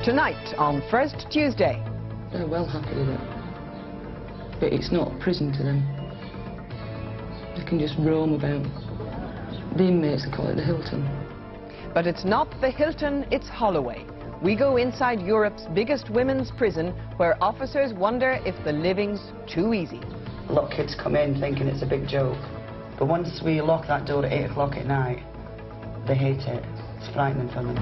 Tonight on First Tuesday. They're well happy with it. But it's not a prison to them. They can just roam about. The inmates, they call it the Hilton. But it's not the Hilton, it's Holloway. We go inside Europe's biggest women's prison, where officers wonder if the living's too easy. A lot of kids come in thinking it's a big joke. But once we lock that door at 8 o'clock at night, they hate it. It's frightening for them.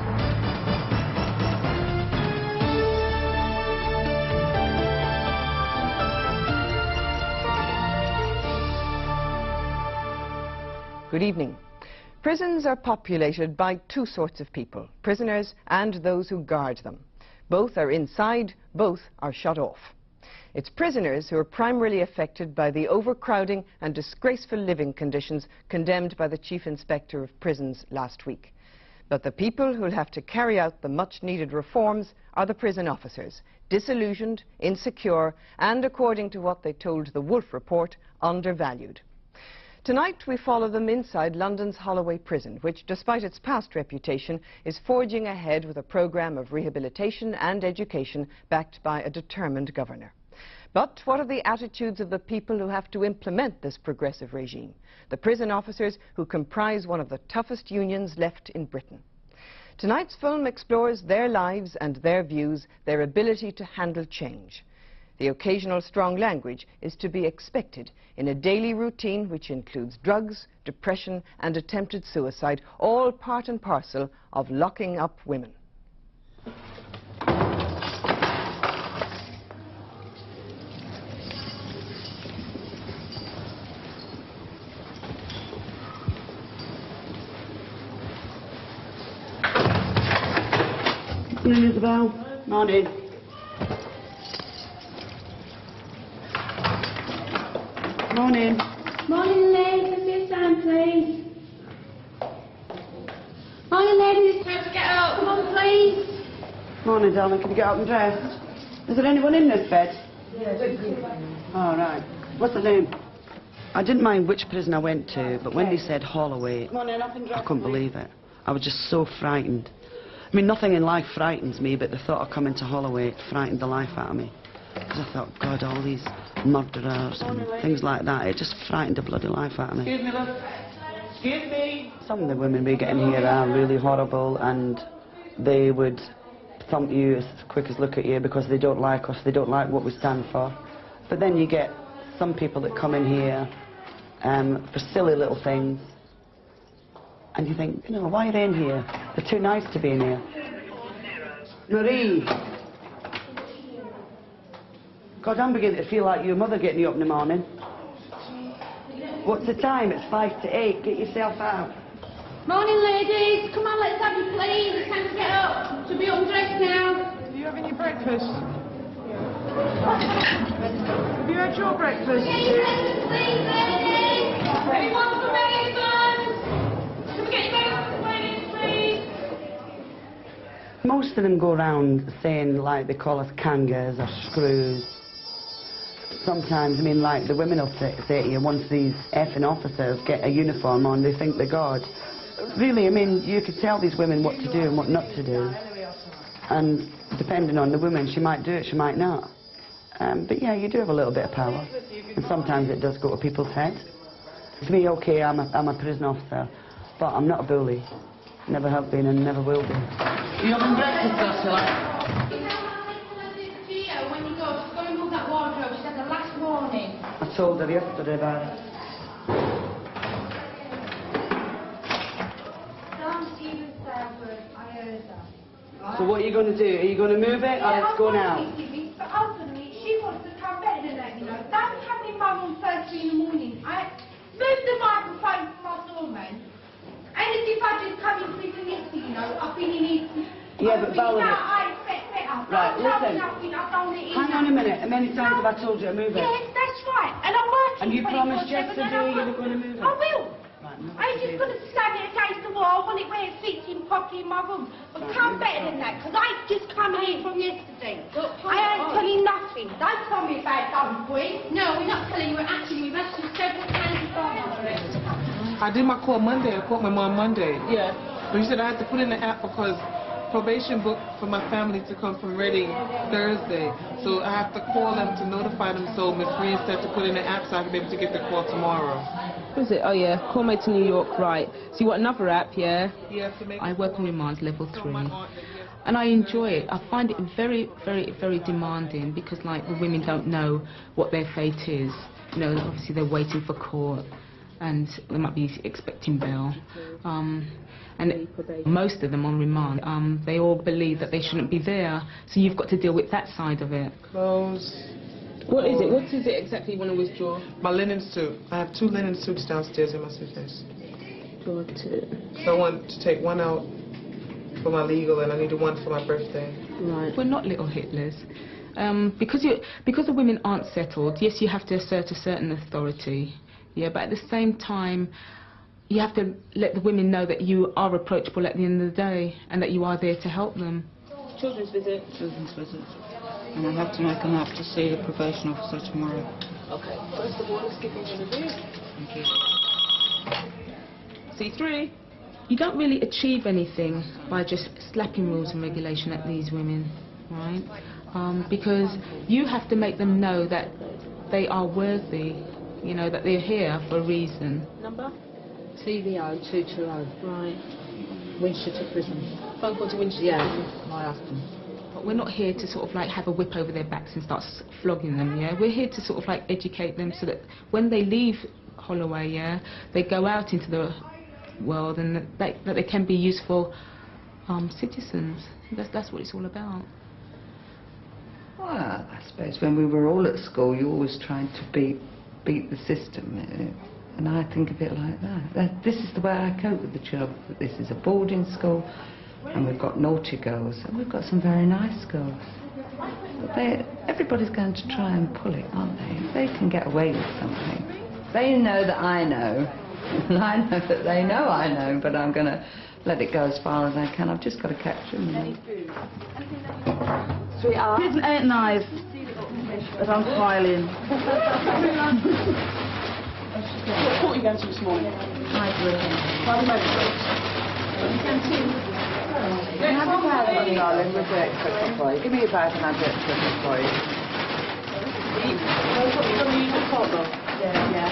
Good evening. Prisons are populated by two sorts of people, prisoners and those who guard them. Both are inside, both are shut off. It's prisoners who are primarily affected by the overcrowding and disgraceful living conditions condemned by the Chief Inspector of Prisons last week. But the people who'll have to carry out the much-needed reforms are the prison officers, disillusioned, insecure, and, according to what they told the Wolf Report, undervalued. Tonight we follow them inside London's Holloway Prison, which, despite its past reputation, is forging ahead with a programme of rehabilitation and education backed by a determined governor. But what are the attitudes of the people who have to implement this progressive regime? The prison officers who comprise one of the toughest unions left in Britain. Tonight's film explores their lives and their views, their ability to handle change. The occasional strong language is to be expected in a daily routine which includes drugs, depression and attempted suicide, all part and parcel of locking up women. Morning, Isabel. Morning. Morning. Morning, ladies. This time, please. Morning, ladies. Time to get up. Come on, please. Morning, darling. Can you get up and dress? Is there anyone in this bed? Yeah, All right. What's the name? I didn't mind which prison I went to, but when they said Holloway, I couldn't believe it. I was just so frightened. I mean, nothing in life frightens me, but the thought of coming to Holloway frightened the life out of me. Because I thought, God, all these murderers and things like that, it just frightened the bloody life out of me. Excuse me, love. Excuse me. Some of the women we get in here are really horrible, and they would thump you as quick as look at you because they don't like us, they don't like what we stand for. But then you get some people that come in here for silly little things, and you think, you know, why are they in here? They're too nice to be in here. Marie! God, I'm beginning to feel like your mother getting you up in the morning. What's the time? It's 5 to 8. Get yourself out. Morning, ladies. Come on, let's have you, please. It's time to get up. Should be undressed now. Have you having your breakfast? Have you had your breakfast? Get your breakfast, please, ladies. Anyone for Ravens? Can we get your breakfast, ladies, please? Most of them go around saying, like, they call us kangas or screws. Sometimes, I mean, like, the women will say to you, once these effing officers get a uniform on, they think they're God. Really, I mean, you could tell these women what to do and what not to do. And depending on the woman, she might do it, she might not. But yeah, you do have a little bit of power. And sometimes it does go to people's heads. To me, okay, I'm a prison officer, but I'm not a bully. Never have been and never will be. You having breakfast, Ursula? I told her yesterday about it. So what are you going to do? Are you going to move it or it's going out? But ultimately, she wants to come better than that, you know. That was happening by 1:30 in the morning. I moved the microphone from my doorman. And as if I just come into prison yesterday, you know. I've been in here. Yeah, but Valerie... I expect better. Right, Don't tell me listen. nothing, I don't want it Hang on a minute. How many times have I told you to move it? Yes, that's right. And I'm working. And you promised 24/7, yesterday you were going to move it? I will. Right, no, I ain't just going to slam it against the wall. I want it where it fits in properly in my room. But come better than that, because I just come here from yesterday. I ain't telling nothing. Don't tell me about dumb boy. No, we're not telling you. We're actually, we've asked you several times before. I did my call Monday. I called my mom Monday. Yeah. But you said I had to put in the app because probation booked for my family to come from Reading Thursday, so I have to call them to notify them so my friend said to put in an app so I can be able to get the call tomorrow. What is it? Oh yeah, Call Me to New York, right. So you want another app, yeah? Yeah, to make I work on remand level 3. my aunt, yes. And I enjoy it. I find it very, very, very demanding because, like, the women don't know what their fate is. You know, obviously they're waiting for court and they might be expecting bail. And most of them on remand, they all believe that they shouldn't be there. So you've got to deal with that side of it. Clothes. What is it? What is it exactly you want to withdraw? My linen suit. I have 2 linen suits downstairs in my suitcase. Draw 2. So I want to take one out for my legal and I need one for my birthday. Right. We're not little Hitlers. Because the women aren't settled, yes, you have to assert a certain authority, yeah, but at the same time, you have to let the women know that you are approachable at the end of the day and that you are there to help them. Children's visit. Children's visit. And I have to make an app to see the probation officer tomorrow. Okay. First of all, let's give you one of these. Thank you. C3. You don't really achieve anything by just slapping rules and regulation at these women, right? Because you have to make them know that they are worthy, you know, that they're here for a reason. Number? TVO 220. Right. Winchester Prison. Phone call to Winchester. Yeah, my husband. But we're not here to sort of like have a whip over their backs and start flogging them, yeah? We're here to sort of like educate them so that when they leave Holloway, yeah, they go out into the world and that they can be useful citizens. That's what it's all about. Well, I suppose when we were all at school, you always trying to beat the system. And I think of it like that. This is the way I cope with the children. This is a boarding school, and we've got naughty girls, and we've got some very nice girls. But everybody's going to try and pull it, aren't they? If they can get away with something. They know that I know, and I know that they know I know, but I'm going to let it go as far as I can. I've just got to catch them. Sweetheart. It ain't nice, but I'm smiling. What court are you going to this morning? My brother. Private magistrate. Can I have a bag, my darling, with the extra for you? Give me a bag and I'll get extra for you. You're going to use the court though? Yeah.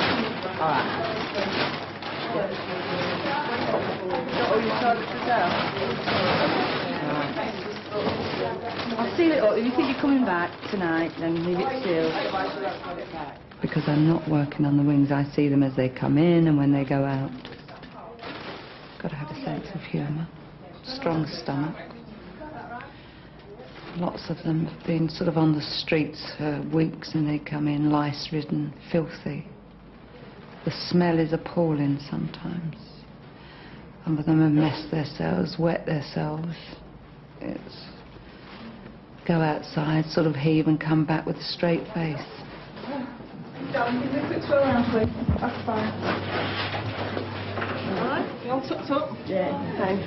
All right. Oh, you started to sell? I'll see it up. If you think you're coming back tonight, then leave it still. Because I'm not working on the wings. I see them as they come in and when they go out. Got to have a sense of humour. Strong stomach. Lots of them have been sort of on the streets for weeks and they come in lice-ridden, filthy. The smell is appalling sometimes. Some of them have messed themselves, wet themselves. It's go outside, sort of heave and come back with a straight face. Darling, give me a quick twirl around, please. That's fine. All right, you all tucked up? Yeah, thanks.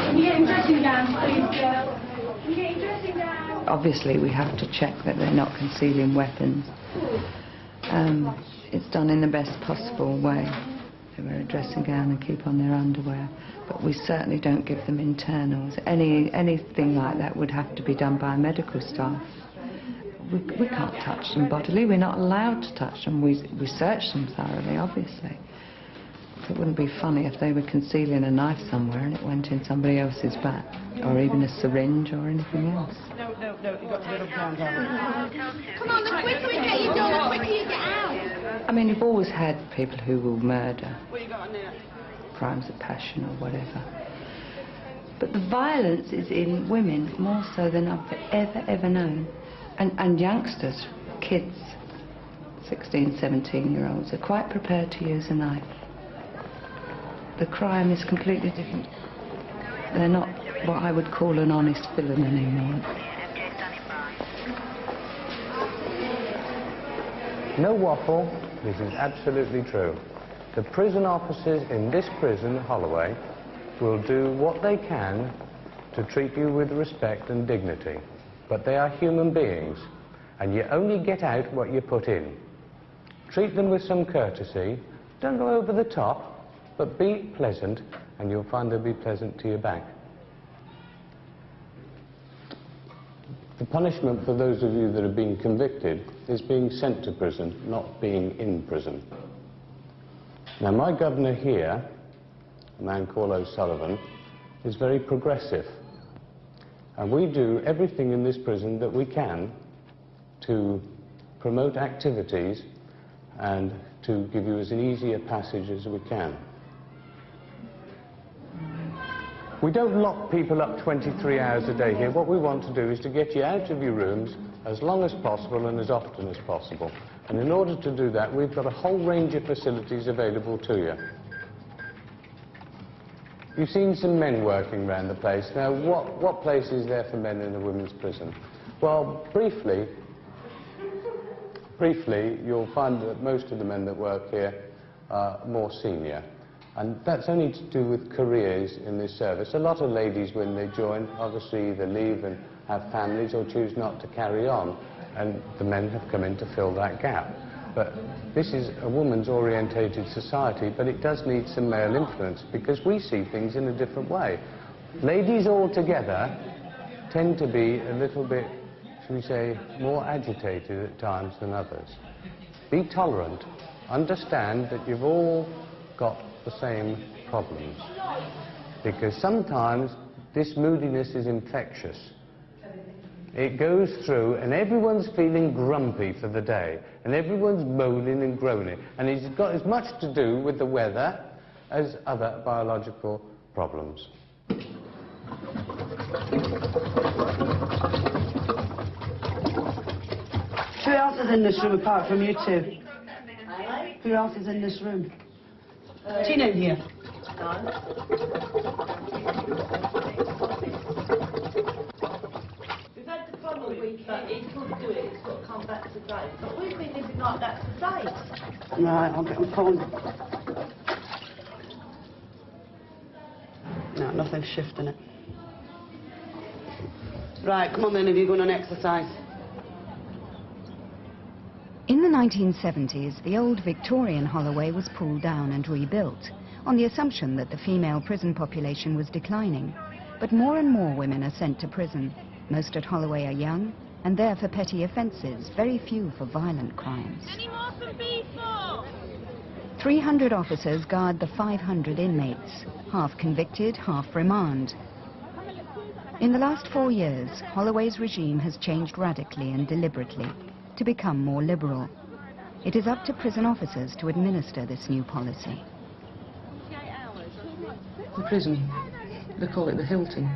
Can you get him dressing down, please, girl? Can you get him dressing down? Obviously, we have to check that they're not concealing weapons. It's done in the best possible way. They wear a dressing gown and keep on their underwear. But we certainly don't give them internals. Anything like that would have to be done by medical staff. We can't touch them bodily. We're not allowed to touch them. We search them thoroughly, obviously. It wouldn't be funny if they were concealing a knife somewhere and it went in somebody else's back, or even a syringe or anything else. No, you got to let them down, darling. Come on, the quicker we get you done, the quicker you get out. I mean, you've always had people who will murder, What you got on there? crimes of passion or whatever. But the violence is in women more so than I've ever known. And youngsters, kids, 16, 17-year-olds, are quite prepared to use a knife. The crime is completely different. They're not what I would call an honest villain anymore. No waffle, this is absolutely true. The prison officers in this prison, Holloway, will do what they can to treat you with respect and dignity. But they are human beings, and you only get out what you put in. Treat them with some courtesy, don't go over the top, but be pleasant, and you'll find they'll be pleasant to you back. The punishment for those of you that have been convicted is being sent to prison, not being in prison. Now, my governor here, a man called O'Sullivan, is very progressive. And we do everything in this prison that we can to promote activities and to give you as an easy a passage as we can. We don't lock people up 23 hours a day here. What we want to do is to get you out of your rooms as long as possible and as often as possible. And in order to do that, we've got a whole range of facilities available to you. You've seen some men working around the place. Now, what place is there for men in a women's prison? Well, briefly, you'll find that most of the men that work here are more senior. And that's only to do with careers in this service. A lot of ladies, when they join, obviously either leave and have families or choose not to carry on. And the men have come in to fill that gap. But this is a woman's orientated society, but it does need some male influence because we see things in a different way. Ladies altogether tend to be a little bit, shall we say, more agitated at times than others. Be tolerant. Understand that you've all got the same problems. Because sometimes this moodiness is infectious. It goes through and everyone's feeling grumpy for the day and everyone's moaning and groaning, and it's got as much to do with the weather as other biological problems. Who else is in this room apart from you two? Who else is in this room? Tina in here. We've had the problem that he couldn't do it, it's got to come back today. But we've been living like that for days. Right, I'll get my phone. No, nothing's shifting it. Right, come on then, if you're going on exercise. In the 1970s, the old Victorian Holloway was pulled down and rebuilt on the assumption that the female prison population was declining. But more and more women are sent to prison. Most at Holloway are young and there for petty offences, very few for violent crimes. Any more for before? 300 officers guard the 500 inmates, half convicted, half remand. In the last 4 years, Holloway's regime has changed radically and deliberately to become more liberal. It is up to prison officers to administer this new policy. The prison, they call it the Hilton.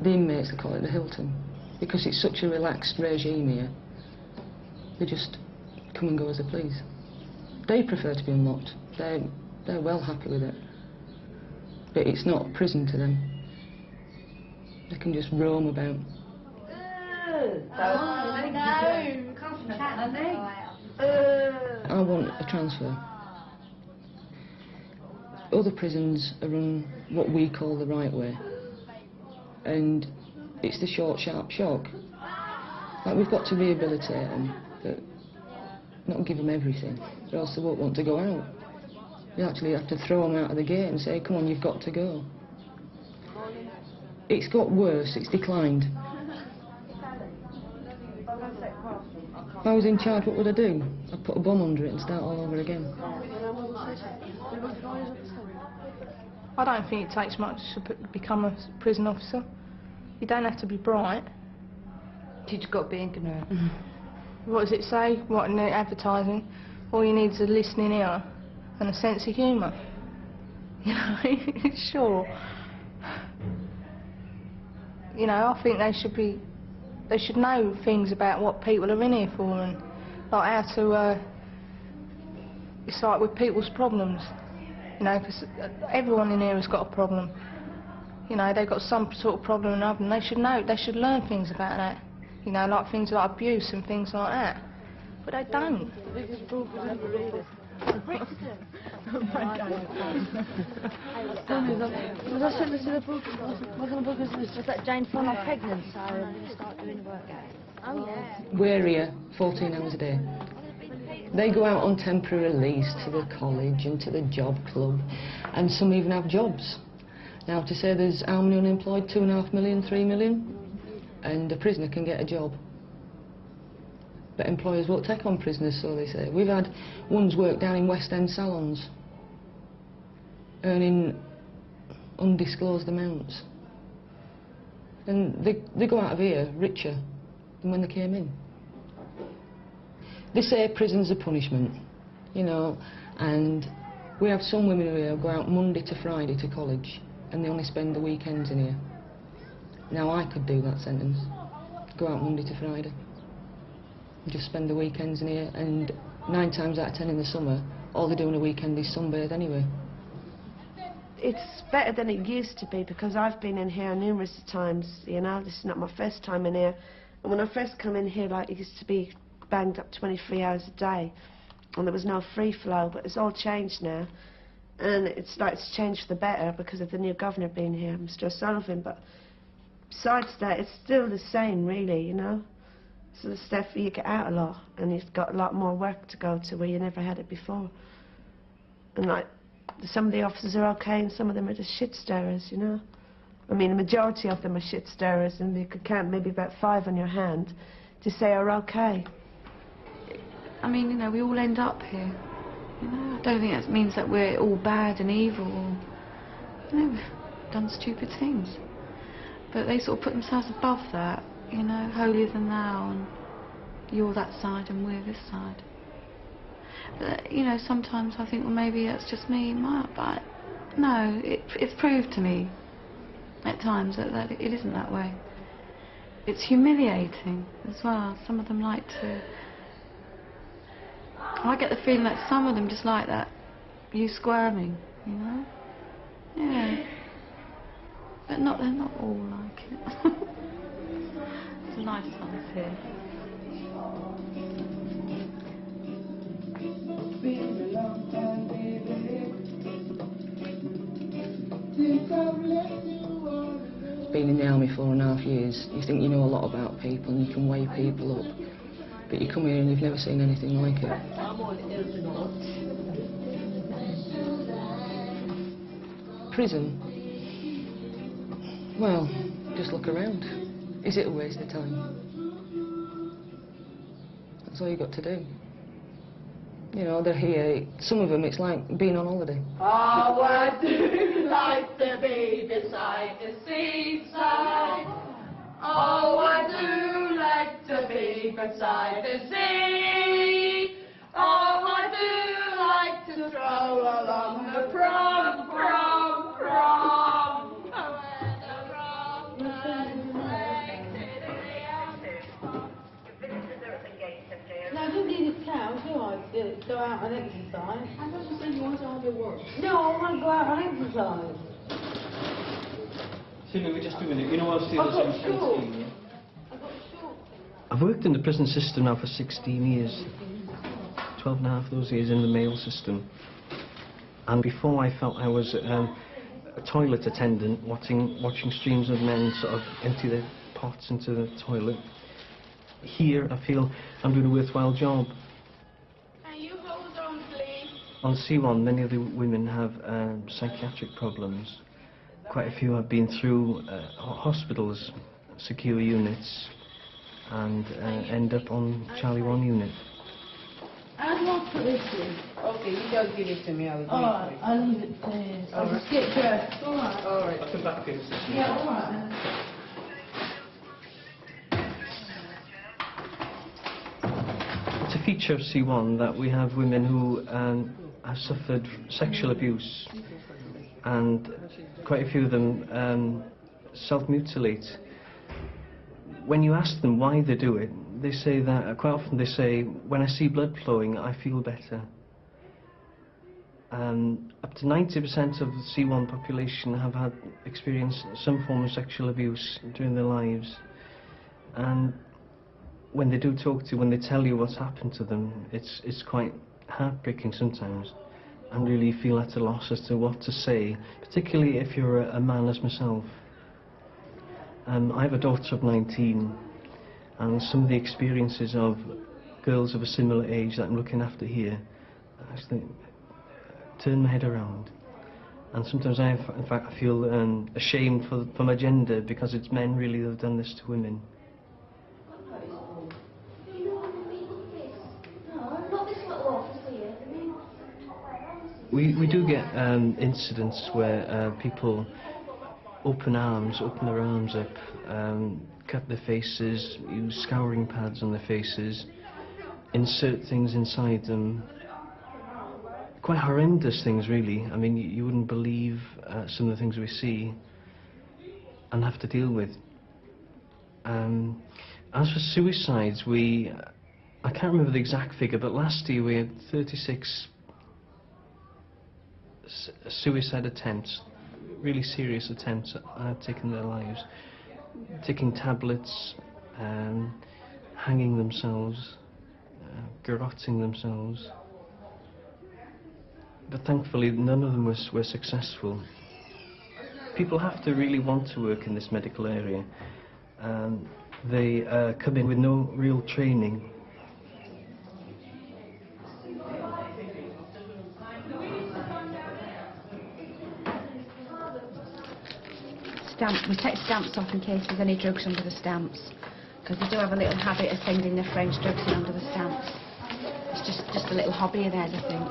The inmates, they call it the Hilton. Because it's such a relaxed regime here, they just come and go as they please. They prefer to be unlocked. They're well happy with it. But it's not prison to them. They can just roam about. I want a transfer. Other prisons are run what we call the right way, and it's the short, sharp shock. Like, we've got to rehabilitate them, but not give them everything, or else they won't want to go out. You actually have to throw them out of the gate and say, come on, you've got to go. It's got worse, it's declined. If I was in charge, what would I do? I'd put a bomb under it and start all over again. I don't think it takes much to become a prison officer. You don't have to be bright. You just got to be ignorant. What does it say? What in the advertising? All you need is a listening ear and a sense of humour. You know, sure. You know, I think they should know things about what people are in here for, and like how to, it's like with people's problems, you know, because everyone in here has got a problem. You know, they've got some sort of problem or another, and they should know, they should learn things about that. You know, like things like abuse and things like that. But they don't. Was I sent this to the book? Wasn't a book, it was just that Jane found out pregnant, so I start doing work. Oh yeah. We're here 14 hours a day. They go out on temporary release to the college and to the job club, and some even have jobs. Now, to say there's how many unemployed, 2.5 million, 3 million? and a prisoner can get a job. But employers won't take on prisoners, so they say. We've had ones work down in West End salons, earning undisclosed amounts. And they go out of here richer than when they came in. They say prison's a punishment, you know, and we have some women here who go out Monday to Friday to college, and they only spend the weekends in here. Now I could do that sentence. Go out Monday to Friday. Just spend the weekends in here, and 9 times out of 10 in the summer, all they do on a weekend is sunbathe anyway. It's better than it used to be, because I've been in here numerous times, you know. This is not my first time in here. And when I first come in here, like, it used to be banged up 23 hours a day, and there was no free flow, but it's all changed now. And it's like it's changed for the better because of the new governor being here, Mr. O'Sullivan. But besides that, it's still the same, really, you know. So the stuff, you get out a lot, and you've got a lot more work to go to where you never had it before. And like, some of the officers are okay, and some of them are just shit stirrers, you know. I mean, the majority of them are shit stirrers, and you could count maybe about 5 on your hand to say are okay. I mean, you know, we all end up here. You know, I don't think that means that we're all bad and evil, or, you know, we've done stupid things. But they sort of put themselves above that. You know, holier than thou, and you're that side and we're this side. But, you know, sometimes I think, well, maybe that's just me, but no, it's proved to me at times that it isn't that way. It's humiliating as well. Some of them like to... I get the feeling that some of them just like that, you squirming, you know? Yeah. But they're not all like it. It's a nice one here. Been in the army 4.5 years, you think you know a lot about people and you can weigh people up, but you come here and you've never seen anything like it. Prison? Well, just look around. Is it a waste of time? That's all you got to do. You know, they're here, some of them it's like being on holiday. Oh, I do like to be beside the seaside. Oh, I do like to be beside the sea. Oh, I do like to stroll along the prom, prom, prom. No, I don't need a couch, do I? Go out and exercise. I thought you said you wanted to have your work. No, I want to go out and exercise. Sylvia, just a minute. You know I'll see this on 16, yeah? I've worked in the prison system now for 16 years. 12.5 of those years in the male system. And before I felt I was a toilet attendant, watching streams of men sort of empty their pots into the toilet. Here I feel I'm doing a worthwhile job. Can you hold on, please? On C1 many of the women have psychiatric problems. Quite a few have been through hospitals, secure units, and end up on Charlie 1 unit. How do I put this in? Okay, you don't give it to me. Alright, I'll leave it there. I'll just get dressed. Alright. Alright, I'll come back here. Yeah, alright then. It's a feature of C1 that we have women who have suffered sexual abuse, and quite a few of them self-mutilate. When you ask them why they do it, they say that, quite often they say, when I see blood flowing, I feel better. Up to 90% of the C1 population have experienced some form of sexual abuse during their lives. And when they do talk to you, when they tell you what's happened to them, it's quite heartbreaking sometimes, and really feel at a loss as to what to say, particularly if you're a man as myself. I have a daughter of 19, and some of the experiences of girls of a similar age that I'm looking after here actually turn my head around. And sometimes in fact I feel ashamed for my gender, because it's men really that have done this to women. We do get incidents where people open their arms up, cut their faces, use scouring pads on their faces, insert things inside them. Quite horrendous things, really. I mean, you wouldn't believe some of the things we see and have to deal with. As for suicides, I can't remember the exact figure, but last year we had 36 suicide attempts, really serious attempts at taking their lives, taking tablets, hanging themselves, garrotting themselves. But thankfully none of them were successful. People have to really want to work in this medical area. They come in with no real training. We take stamps off in case there's any drugs under the stamps, because they do have a little habit of sending their French drugs in under the stamps. It's just a little hobby of theirs, I think.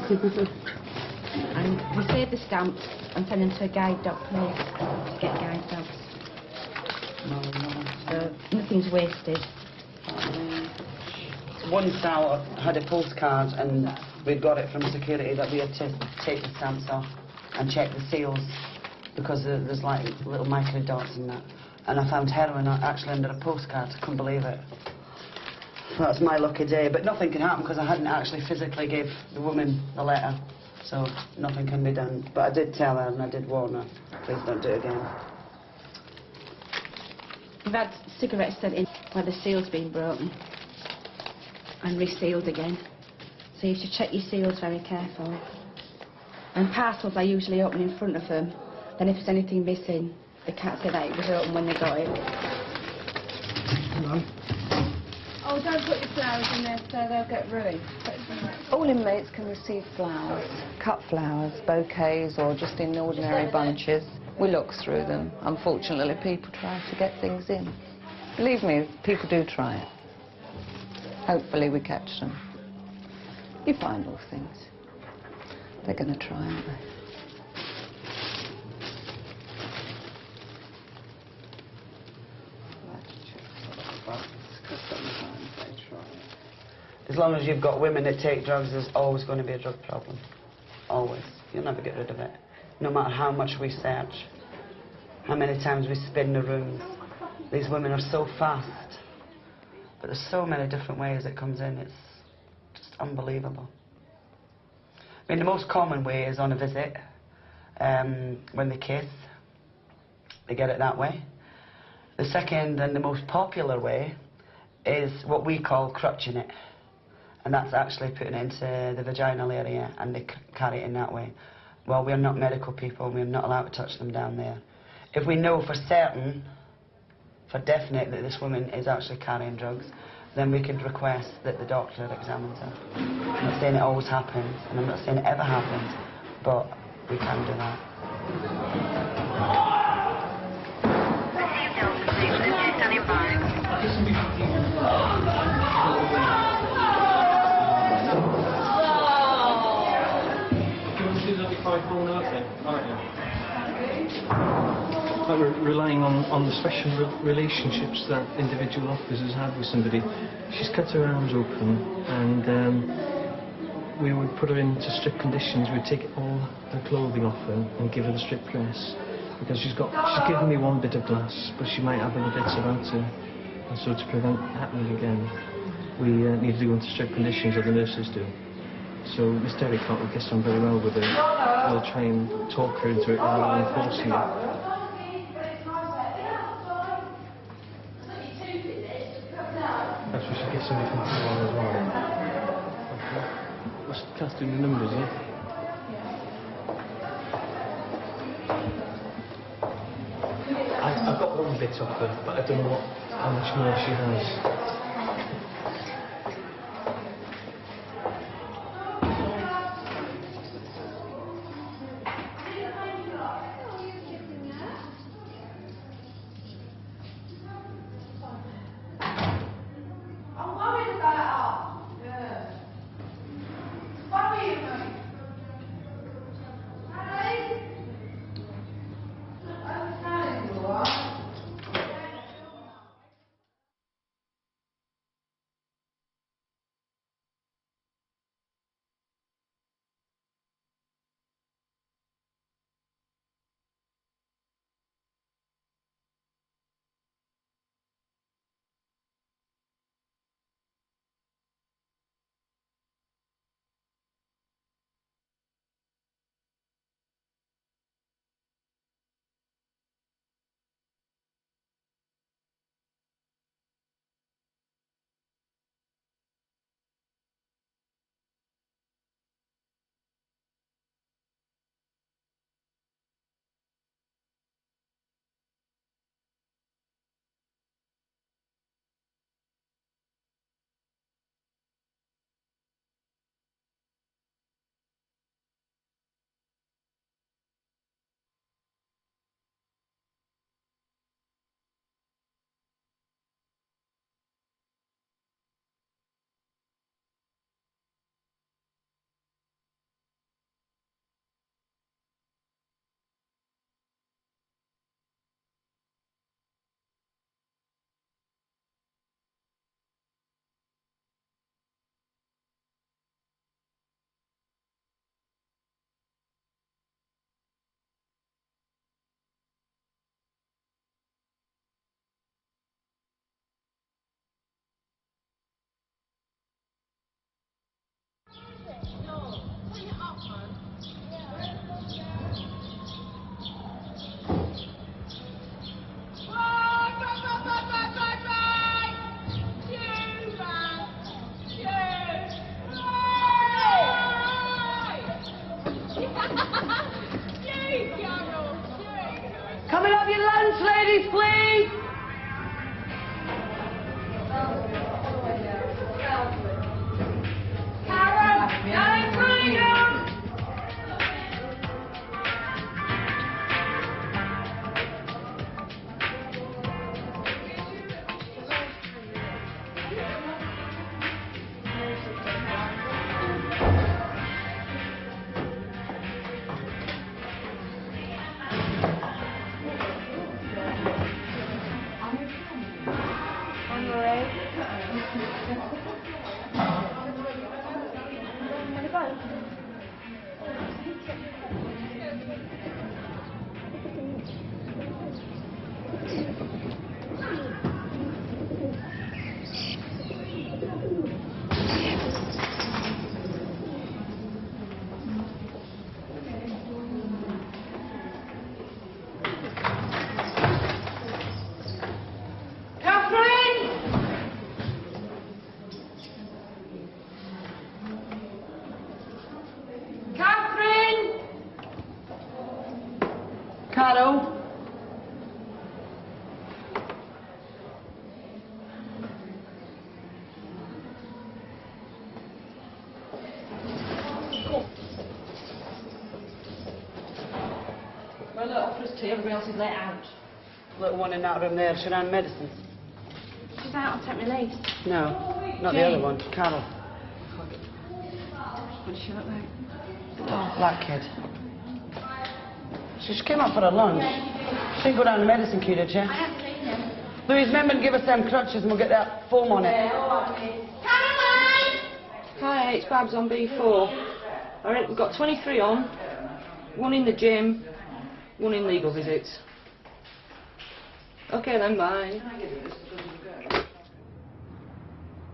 And we save the stamps and send them to a guide dog place to get guide dogs. So nothing's wasted. Once I had a postcard and we'd got it from security that we had to take the stamps off and check the seals, because there's like little micro dots in that. And I found heroin actually under a postcard. I couldn't believe it. That's my lucky day. But nothing can happen because I hadn't actually physically gave the woman the letter. So nothing can be done. But I did tell her and I did warn her, please don't do it again. We've had cigarettes sent in where the seal's been broken and resealed again. So you should check your seals very carefully. And parcels I usually open in front of them. Then if there's anything missing, they can't say that it was open when they got it. Hello. Oh, don't put your flowers in there so they'll get ruined. All inmates can receive flowers, cut flowers, bouquets, or just in ordinary bunches. We look through them. Unfortunately, people try to get things in. Believe me, people do try it. Hopefully we catch them. You find all things. They're going to try, aren't they? As long as you've got women that take drugs, there's always going to be a drug problem. Always. You'll never get rid of it. No matter how much we search, how many times we spin the rooms. These women are so fast. But there's so many different ways it comes in. It's just unbelievable. I mean, the most common way is on a visit. When they kiss, they get it that way. The second and the most popular way is what we call crutching it. And that's actually putting it into the vaginal area and they carry it in that way. Well, we're not medical people, we're not allowed to touch them down there. If we know for certain, for definite, that this woman is actually carrying drugs, then we could request that the doctor examines her. I'm not saying it always happens, and I'm not saying it ever happens, but we can do that. Like we're relying on the special relationships that individual officers have with somebody. She's cut her arms open and we would put her into strip conditions. We'd take all her clothing off her and give her the strip dress because she's given me one bit of glass, but she might have other bits about her. And so to prevent it happening again, we need to go into strip conditions, or the nurses do. So Miss Derricott will get on very well with her. We'll try and talk her into it rather than forcing her. Perhaps we should get somebody from Holloway as well. Okay. Must cast in the numbers, yeah? I've got one bit of her, but I don't know how much more she has. Coming up your lunch, ladies, please. Carol. Well, look, offer us tea, everybody else is let out. Little one in that room there, she's on medicine. She's out, I'll take my leave. No, not the other one, Carol. What does she look like? Oh, black kid. She just came up for her lunch. She didn't go down the medicine queue, did she? I haven't seen him. Louise, remember to give us them crutches and we'll get that foam on it. Caroline! Hi, it's Babs on B4. All right, we've got 23 on, one in the gym, one in legal visits. Okay then, bye.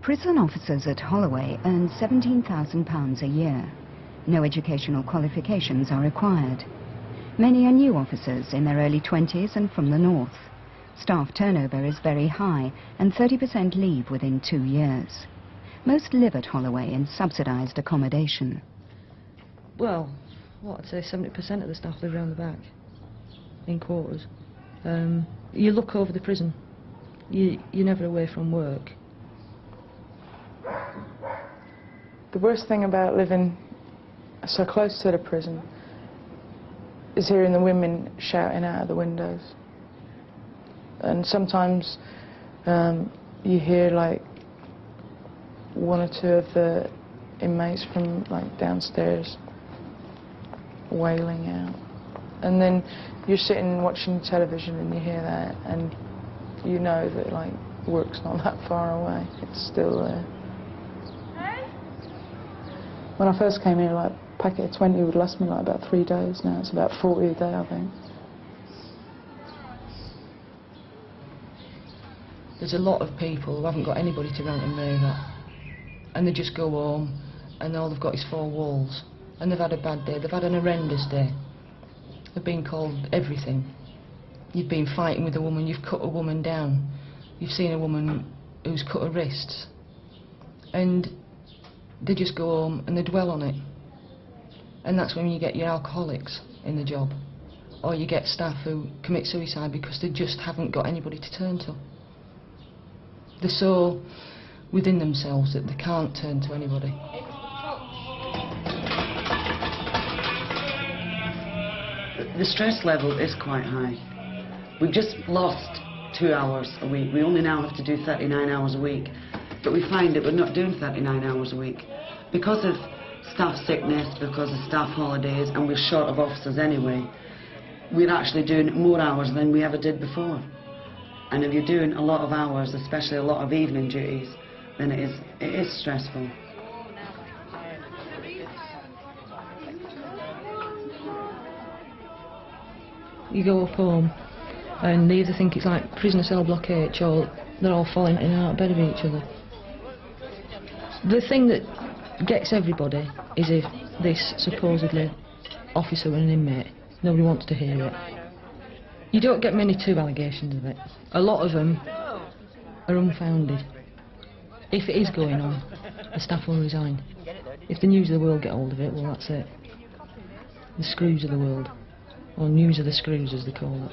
Prison officers at Holloway earn £17,000 a year. No educational qualifications are required. Many are new officers in their early 20s and from the north. Staff turnover is very high and 30% leave within 2 years. Most live at Holloway in subsidised accommodation. Well, what, I'd say 70% of the staff live around the back, in quarters. You look over the prison. You're never away from work. The worst thing about living so close to the prison is hearing the women shouting out of the windows. And sometimes you hear like one or two of the inmates from like downstairs wailing out. And then you're sitting watching television and you hear that and you know that like work's not that far away, it's still there. When I first came here, like a packet of 20 would last me like about 3 days. Now it's about 40 a day, I think. There's a lot of people who haven't got anybody to rant and rave at, and they just go home and all they've got is 4 walls, and they've had a bad day, they've had an horrendous day. They've been called everything. You've been fighting with a woman, you've cut a woman down, you've seen a woman who's cut her wrists, and they just go home and they dwell on it. And that's when you get your alcoholics in the job, or you get staff who commit suicide because they just haven't got anybody to turn to. They're so within themselves that they can't turn to anybody. The stress level is quite high. We've just lost 2 hours a week. We only now have to do 39 hours a week. But we find that we're not doing 39 hours a week. Because of staff sickness, because of staff holidays, and we're short of officers anyway, we're actually doing more hours than we ever did before. And if you're doing a lot of hours, especially a lot of evening duties, then it is stressful. You go up home and they either think it's like prisoner cell block H or they're all falling in and out of bed of each other. The thing that gets everybody is if this supposedly officer and an inmate. Nobody wants to hear it. You don't get many true allegations of it. A lot of them are unfounded. If it is going on, the staff will resign. If the News of the World get hold of it, well, that's it. The Screws of the World. Or News of the Screws, as they call it.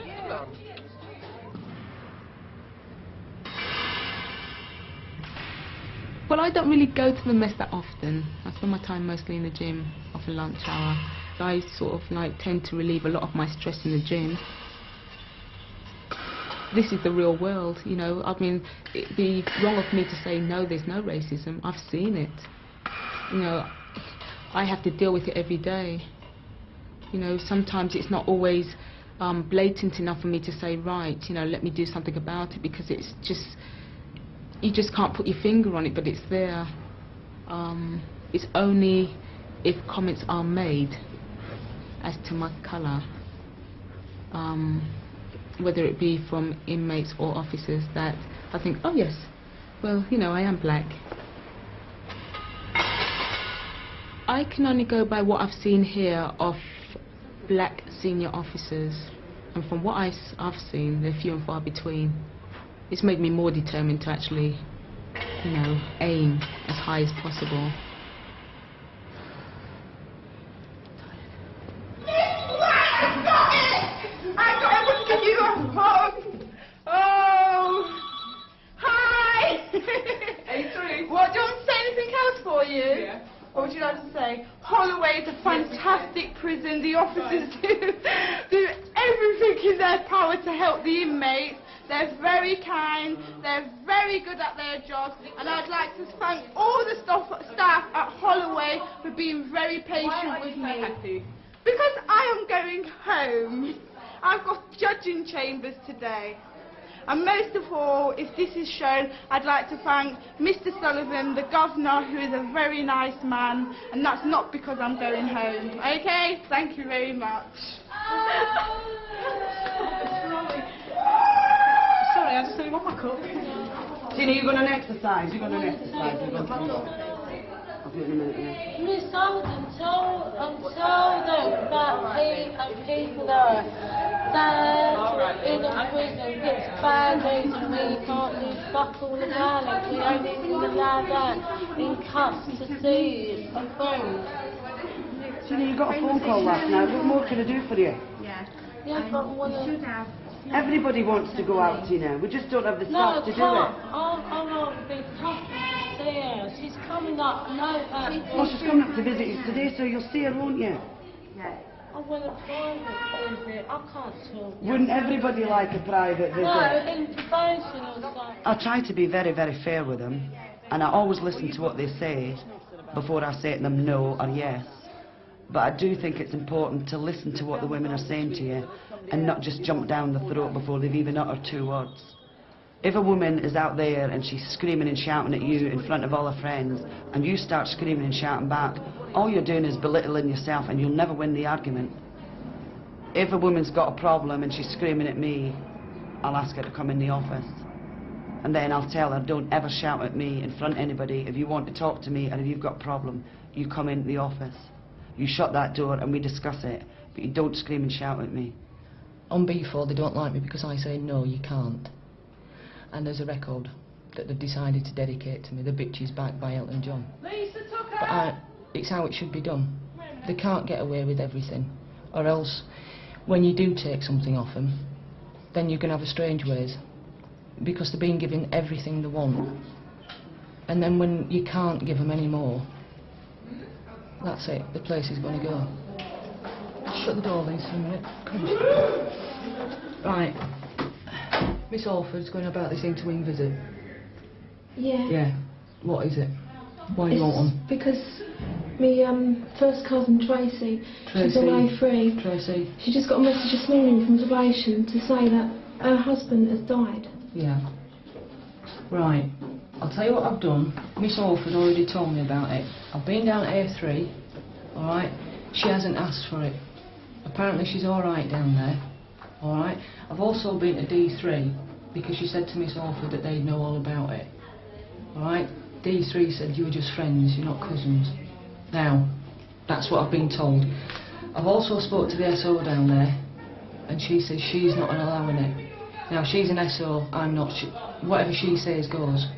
Well, I don't really go to the mess that often. I spend my time mostly in the gym, off a lunch hour. I sort of like tend to relieve a lot of my stress in the gym. This is the real world, you know. I mean, it'd be wrong of me to say no, there's no racism. I've seen it. You know, I have to deal with it every day. You know, sometimes it's not always blatant enough for me to say, right, you know, let me do something about it, because it's just, you just can't put your finger on it, but it's there. It's only if comments are made as to my colour, whether it be from inmates or officers, that I think, oh yes, well, you know, I am black. I can only go by what I've seen here of black senior officers, and from what I've seen, they're few and far between. It's made me more determined to actually, you know, aim as high as possible. What, do you want to say anything else for you? Yeah. What would you like to say? Holloway is a fantastic prison. The officers do everything in their power to help the inmates. They're very kind, they're very good at their jobs, and I'd like to thank all the staff at Holloway for being very patient with me. Because I am going home. I've got judging chambers today. And most of all, if this is shown, I'd like to thank Mr. Sullivan, the governor, who is a very nice man, and that's not because I'm going home. Okay? Thank you very much. Sorry, I just didn't want my cup. Tina, you're going to exercise. You're going to exercise. I'll do it in a minute, yeah. Miss Sullivan, tell them that people that are in a prison gets bad days and we can't do fuck all about it. We don't even allow that in cups to see a phone. Tina, you got a phone call last night. What more can I do for you? Yeah. Yeah, but what you should have. Everybody wants to go out, Tina. We just don't have the staff to do it. I want to be tough to see her. She's coming up. Well, she's coming up to visit you today, so you'll see her, won't you? Yeah. I want a private visit. I can't talk. Wouldn't everybody like a private visit? No, in probation or something. I try to be very, very fair with them, and I always listen to what they say before I say to them no or yes. But I do think it's important to listen to what the women are saying to you and not just jump down the throat before they've even uttered two words. If a woman is out there and she's screaming and shouting at you in front of all her friends and you start screaming and shouting back, all you're doing is belittling yourself and you'll never win the argument. If a woman's got a problem and she's screaming at me, I'll ask her to come in the office. And then I'll tell her, don't ever shout at me in front of anybody. If you want to talk to me and if you've got a problem, you come into the office. You shut that door and we discuss it, but you don't scream and shout at me. On B4 they don't like me because I say no, you can't. And there's a record that they've decided to dedicate to me, The Bitch Is Back by Elton John. But it's how it should be done. They can't get away with everything, or else when you do take something off them, then you're going to have a strange ways, because they're being given everything they want, and then when you can't give them any more, that's it, the place is going to go. Shut the door, Lisa, a minute. Right. Miss Alford's going about this in-to-wing visit. Yeah. Yeah. What is it? Why do you want one? Because me first cousin Tracy, she's away free. Tracy. She just got a message this morning from probation to say that her husband has died. Yeah. Right. I'll tell you what I've done. Miss Alford already told me about it. I've been down at A3, alright? She hasn't asked for it. Apparently she's alright down there, alright? I've also been to D3 because she said to Miss Alford that they'd know all about it, alright? D3 said you were just friends, you're not cousins. Now, That's what I've been told. I've also spoke to the SO down there, and she says she's not allowing it. Now, she's an SO, I'm not. Whatever she says goes.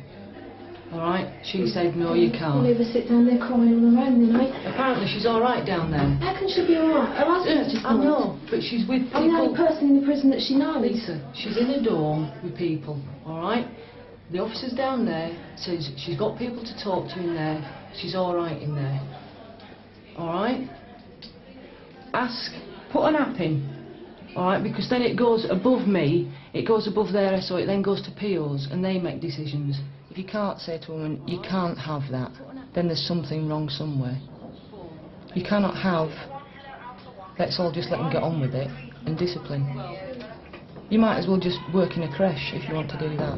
Alright? She said, no, you can't. Leave her sit down there crying on her own, you know. Apparently she's alright down there. How can she be alright? Her husband's just I know, but she's with people. I'm the only person in the prison that she knows. Lisa, she's in a dorm with people, alright? The officers down there says she's got people to talk to in there. She's alright in there. Alright? Ask, put an app in. Alright, because then it goes above me, it goes above their SO, it then goes to POs, and they make decisions. If you can't say to a woman, you can't have that, then there's something wrong somewhere. You cannot have, let's all just let them get on with it, and discipline. You might as well just work in a creche if you want to do that.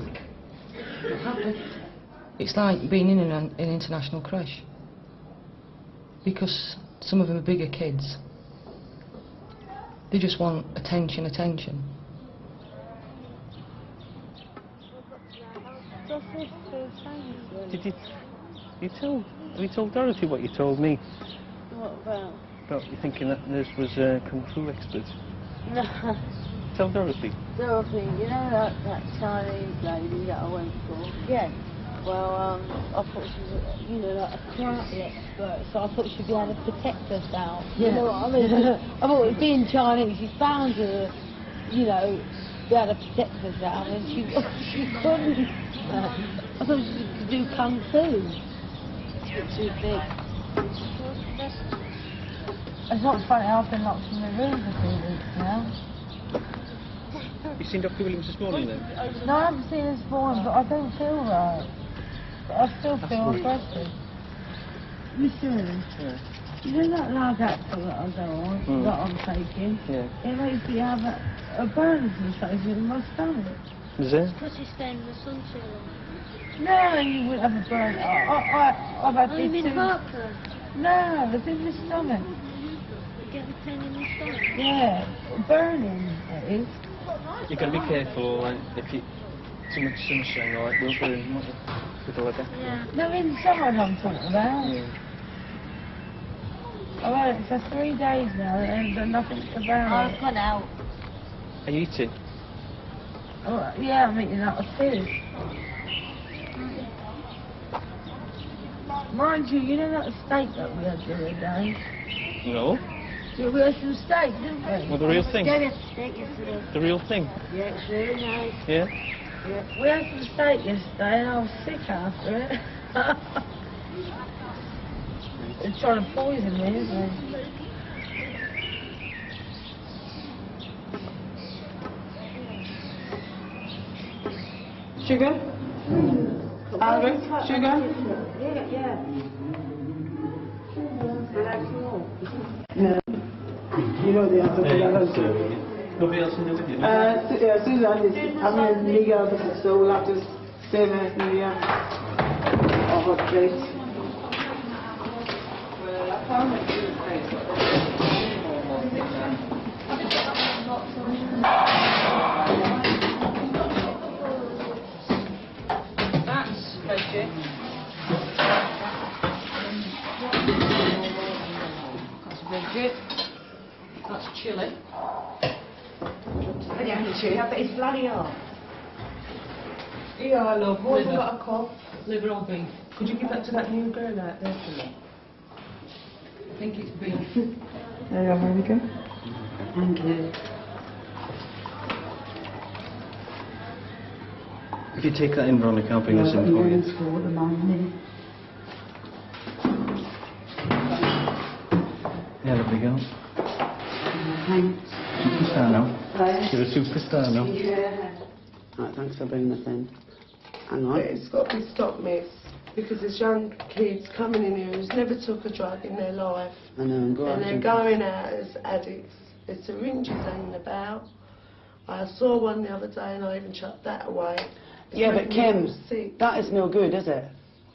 Not happy. It's like being in an international creche. Because some of them are bigger kids. They just want attention, attention. Have you told Dorothy what you told me? What about? About you thinking that this was Kung Fu expert? No. Tell Dorothy. Dorothy, you know that Chinese lady that I went for? Yeah. Well, I thought she was, you know, like a karate expert, so I thought she'd be able to protect herself. Yeah. You know what I mean? I thought being Chinese, she's bound to, you know, be able to protect herself, and she couldn't. I thought she could do Kung Fu. Too big. It's not funny, I've been locked in the room for 2 weeks now. You seen Dr. Williams this morning then? No, I haven't seen this morning, but I don't feel right. I still feel aggressive. You serious? Yeah. You know that Largactor that I go on, that I'm taking? Yeah. It makes me have a burning sensation in my stomach. Is it? Because you stay in the sun too long. No, you wouldn't have a burn. I've had this too. No, it's in the stomach. You get the pain in your stomach? Yeah, burning, it is. You've got to be careful if you too much sunshine, right? We'll burn with all of that. Yeah. No, in the summer I'm talking about. Yeah. I've had it for 3 days now and done nothing about it. I've gone out. Are you eating? Oh, yeah, I'm eating out of food. Mind you, you know that steak that we had the other day? No. Yeah, we had some steak, didn't we? Well, the real thing. Yeah, we had steak yesterday. The real thing. Yeah, it's really nice. Yeah? Yeah. We had some steak yesterday and I was sick after it. They're trying to poison me, isn't they? Sugar? Albert, sugar? Yeah. No. You know the answer to that also. Nobody else in there with you? Susan is having New Year, so we'll have to stay there New Year. Or hot plate. That's veggie. That's veggie. That's chilli. Yeah, but it's bloody hard. Yeah, I love What have liver. you got a cough? Liver or beef. Could you give that to that new girl out there for me? I think it's beef. There you are, Monica. Thank you. If you take that in, Veronica, I'll bring this in for you. For the money. Yeah, lovely girl. Thanks. Superstar now. You're a superstar now. Yeah. Right, thanks for bringing this in. Hang on. It's got to be stopped, miss, because there's young kids coming in here who's never took a drug in their life. I know, and And they're going out as addicts. There's syringes hanging about. I saw one the other day and I even chucked that away. It's Yeah, but making me Kim, sick. that is no good, is it?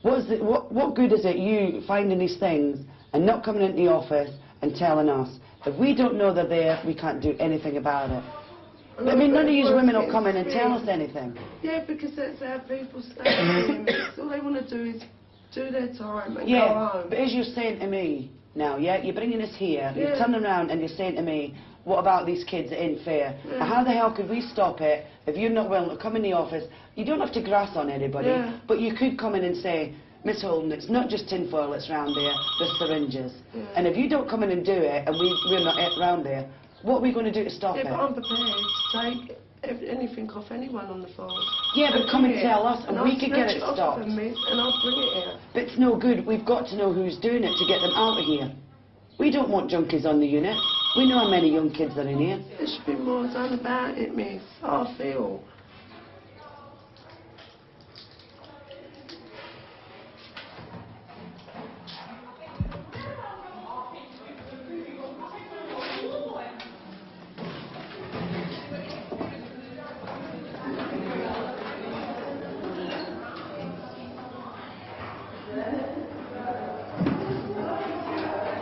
What good is it you finding these things and not coming into the office and telling us? If we don't know they're there, we can't do anything about it. I mean, none of you women will come in and tell us anything. Yeah, because that's how people stay. All they want to do is do their time and go Yeah, home. but as you're saying to me, now, yeah? You're bringing us here, Yeah. you're turning around and you're saying to me, what about these kids that ain't fair? Yeah. Now, how the hell could we stop it if you're not willing to come in the office? You don't have to grass on anybody, Yeah. but you could come in and say, Miss Holden, it's not just tinfoil that's round there, there's syringes. Yeah. And if you don't come in and do it, and we're not round there, what are we going to do to stop Yeah, it? but I'm prepared to take anything off anyone on the phone. Yeah, but come and tell us, and I'll we could get snatch it off stopped. of them, miss, and I'll bring it here. But it's no good. We've got to know who's doing it to get them out of here. We don't want junkies on the unit. We know how many young kids are in here. There should be more done about it, miss. I feel.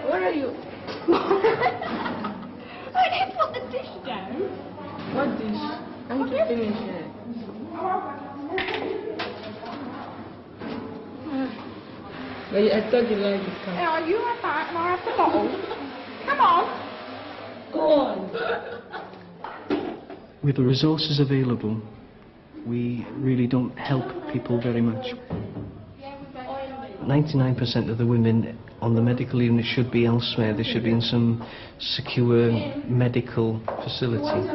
Where are you? I didn't put the dish down. What dish? I need to finish it. Well, I thought you liked it. Now, you have that and I have the bottle. Come on. Go on. With the resources available, we really don't help people very much. 99% of the women on the medical unit should be elsewhere. They should be in some secure medical facility.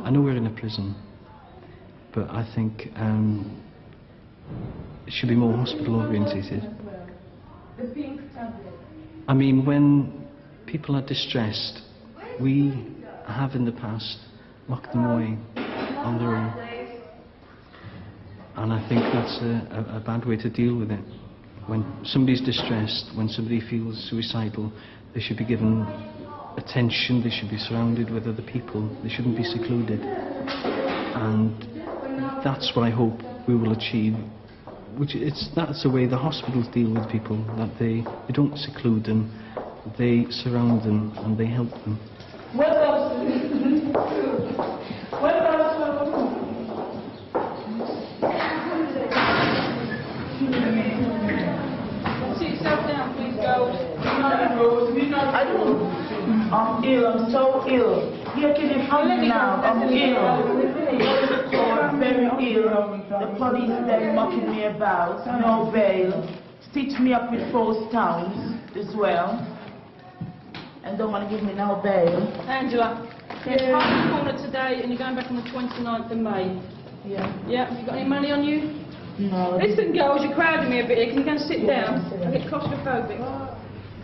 I know we're in a prison, but I think it should be more hospital orientated. I mean, when people are distressed, we have in the past locked them away on their own. And I think that's a bad way to deal with it. When somebody's distressed, when somebody feels suicidal, they should be given attention, they should be surrounded with other people, they shouldn't be secluded. And that's what I hope we will achieve. That's the way the hospitals deal with people, that they don't seclude them, they surround them and they help them. Sit yourself down, please, girls. I'm ill, I'm so ill. Here can you feel me now? I'm ill. I'm very ill. The police they're mocking me about, no bail. Stitch me up with false stones as well. And don't want to give me no bail. Angela, there's half the corner today and you're going back on the 29th of May. Yeah. Yeah, have you got any money on you? No. Listen, girls, you're crowding me a bit here. Can you go and sit down? I get claustrophobic.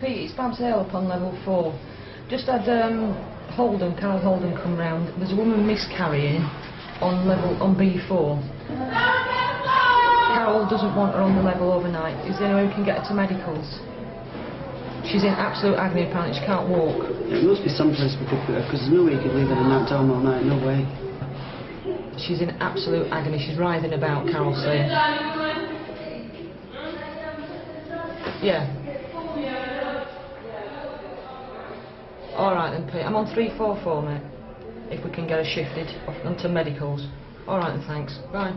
Pete, it's Babs Hale up on level 4. Just had Carol Holden come round. There's a woman miscarrying on B4. Carol doesn't want her on the level overnight. Is there anyone who can get her to medicals? She's in absolute agony apparently, she can't walk. There must be some place we could put her, because there's no way you could leave her in that dorm all night, no way. She's in absolute agony, she's writhing about, Carol's saying. Yeah. Alright then, Pete. I'm on 344, mate. If we can get her shifted onto medicals. Alright then, thanks. Bye.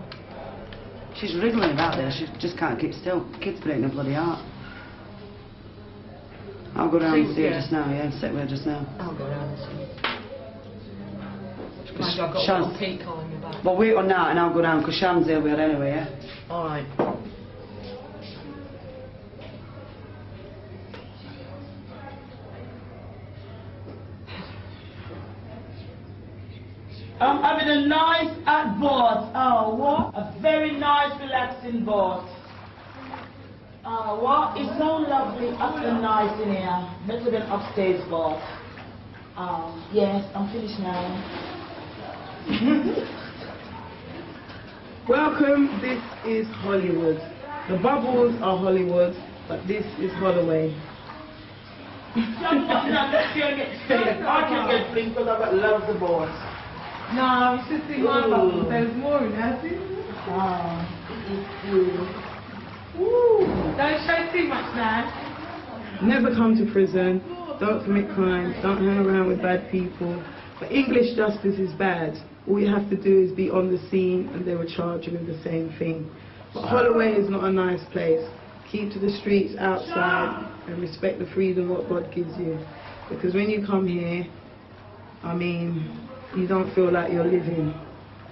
She's wriggling about there, she just can't keep still. The kid's breaking her bloody heart. I'll go down and see her just now, yeah, sit with her just now. I'll go down and see her. I've got little Pete calling me back. Well, wait on that and I'll go down, because Shan's there with her anyway, yeah? Alright. I'm having a nice hot bath. Oh, what? A very nice, relaxing bath. Oh, what? It's so lovely after night in here. Better than upstairs bath. Yes, I'm finished now. Welcome, this is Hollywood. The bubbles are Hollywood, but this is Holloway. I can get free because I've got loads of balls. No, you should see my bubbles. There's more in that. Don't show too much now. Never come to prison, don't commit crimes, don't hang around with bad people. But English justice is bad. All you have to do is be on the scene and they will charge you with the same thing. But Holloway is not a nice place. keep to the streets outside and respect the freedom what God gives you. Because when you come here, I mean, you don't feel like you're living.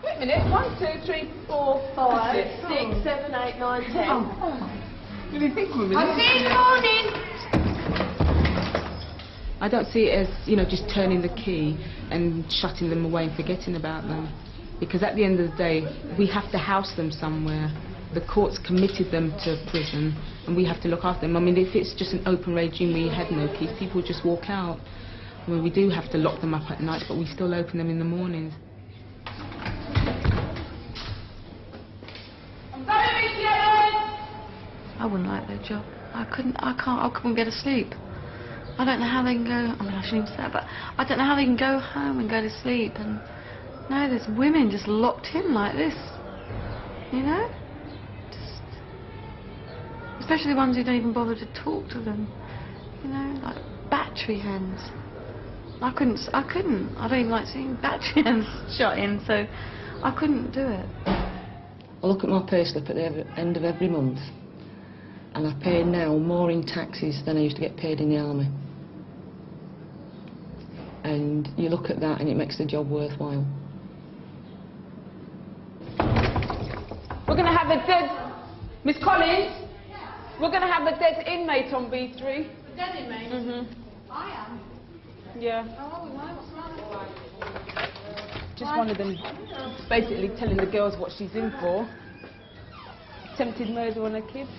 Wait a minute, 1, 2, 3, 4, 5, 6, 7, 8, 9, 10. Really think of it. I'll see you in the morning. I don't see it as, you know, just turning the key and shutting them away and forgetting about them. Because at the end of the day, we have to house them somewhere. The court's committed them to prison, and we have to look after them. I mean, if it's just an open regime where you had no keys, people just walk out. I mean, we do have to lock them up at night, but we still open them in the mornings. I wouldn't like their job. I couldn't get to sleep. I don't know how they can go, I mean, I shouldn't even say that, but I don't know how they can go home and go to sleep. And no, there's women just locked in like this, you know? Especially the ones who don't even bother to talk to them, you know, like battery hens. I couldn't. I don't even like seeing battery hens shut in, so I couldn't do it. I look at my payslip at the end of every month, and I pay now more in taxes than I used to get paid in the army. And you look at that and it makes the job worthwhile. We're going to have a dead... Miss Collins, we're going to have a dead inmate on B3. A dead inmate? Mm-hmm. I am? Yeah. Oh, why? What's wrong? Just one of them basically telling the girls what she's in for. Attempted murder on her kids.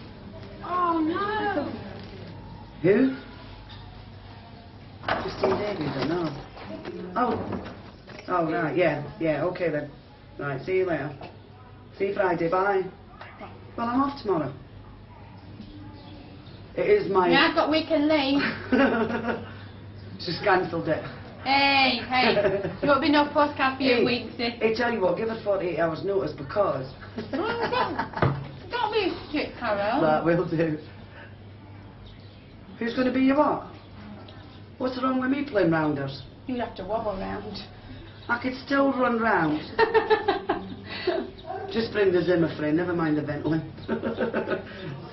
Oh, no. Who? Christine Davies, I know. Oh, right, yeah, okay then. Right, see you later. See you Friday, bye. Well, I'm off tomorrow. It is my... Yeah, I've got weekend leave. She's cancelled it. Hey, there won't be no postcard for you weeks. Hey, tell you what, give her 48 hours notice because... Don't be a strict, Carol. That will do. Who's going to be your what? What's wrong with me playing rounders? You'd have to wobble round. I could still run round. Just bring the Zimmer frame, never mind the Bentley.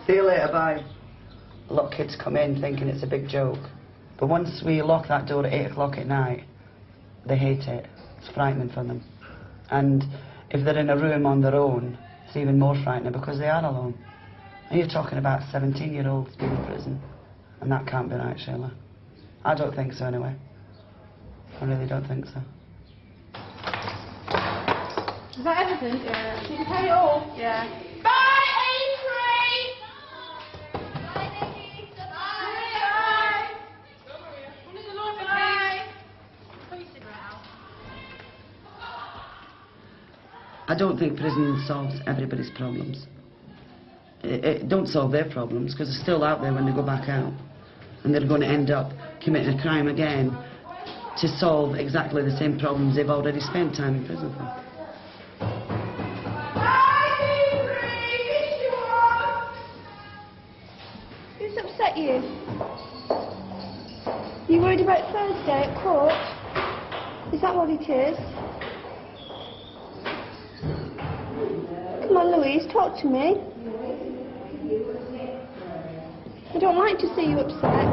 See you later, bye. A lot of kids come in thinking it's a big joke. But once we lock that door at 8 o'clock at night, they hate it. It's frightening for them. And if they're in a room on their own, it's even more frightening because they are alone. And you're talking about 17-year-olds being in prison. And that can't be right, Sheila. I don't think so, anyway. I really don't think so. Is that everything? Yeah. You can pay it all? Yeah. Bye, Avery! Bye, Nikki. Bye. Bye. Bye. Put your cigarette out. I don't think prison solves everybody's problems. It don't solve their problems because they're still out there when they go back out. And they're going to end up committing a crime again to solve exactly the same problems they've already spent time in prison for. Who's upset you? You worried about Thursday at court? Is that what it is? Come on, Louise, talk to me. I don't like to see you upset.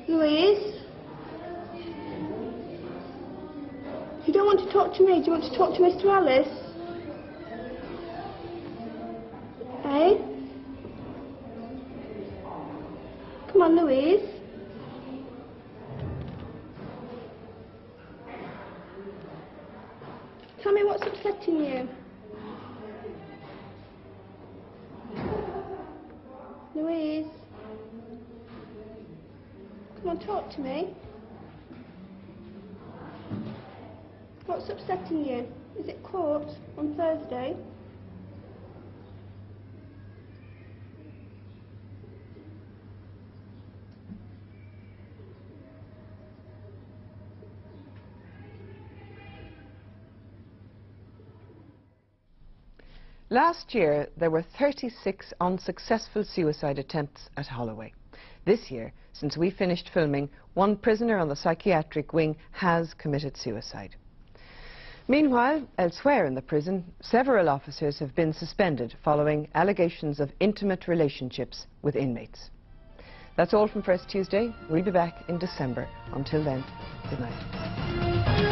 Louise? You don't want to talk to me, do you want to talk to Mr. Ellis? Eh? Come on, Louise. Tell me what's upsetting you. Louise. Come on, talk to me. What's upsetting you? Is it court on Thursday? Last year, there were 36 unsuccessful suicide attempts at Holloway. This year, since we finished filming, one prisoner on the psychiatric wing has committed suicide. Meanwhile, elsewhere in the prison, several officers have been suspended following allegations of intimate relationships with inmates. That's all from First Tuesday. We'll be back in December. Until then, good night.